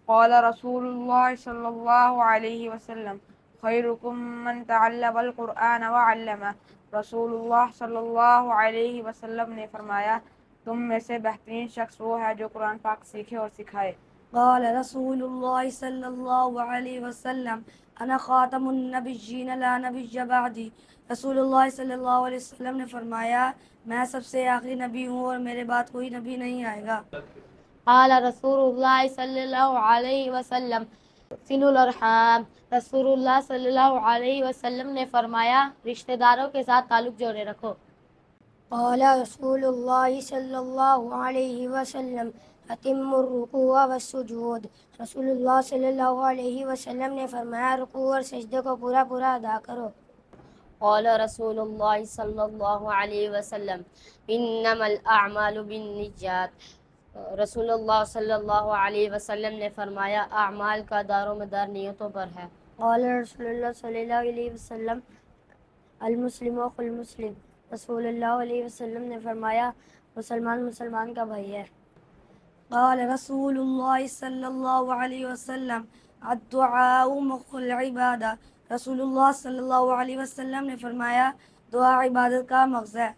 قال رسول الله صلی اللہ علیہ وسلم خیرکم من تعلم القرآن وعلمه۔ رسول اللہ صلی اللہ علیہ وسلم نے فرمایا تم میں سے بہترین شخص وہ ہے جو قرآن پاک سیکھے اور سکھائے۔ قال رسول اللہ صلی اللہ علیہ وسلم انا خاتم النبیین لا نبی بعدی۔ رسول اللہ صلی اللہ علیہ وسلم نے فرمایا میں سب سے آخری نبی ہوں اور میرے بعد کوئی نبی نہیں آئے گا۔ قال رسول اللہ صلی اللہ علیہ وسلم صلوا الارحام۔ رسول اللہ صلی اللہ علیہ وسلم نے فرمایا رشتہ داروں کے ساتھ تعلق جوڑے رکھو۔ قال رسول اللہ صلی اللہ علیہ وسلم اتم الرکوع والسجود۔ رسول اللہ صلی اللہ علیہ وسلم نے فرمایا رکوع اور سجدے کو پورا پورا ادا کرو۔ قال رسول اللہ صلی اللہ علیہ وسلم انما الاعمال بالنیات۔ رسول اللہ صلی اللہ علیہ وسلم نے فرمایا اعمال کا دار و مدار نیتوں پر ہے۔ قال رسول اللہ صلی اللہ علیہ وسلم المسلم اخو المسلم۔ رسول اللہ علیہ وسلم نے فرمایا مسلمان مسلمان کا بھائی ہے۔ قال رسول اللہ صلی اللہ علیہ وسلم الدعاء مخ العبادہ۔ رسول اللہ صلی اللہ علیہ وسلم نے فرمایا دعا عبادت کا مغز ہے۔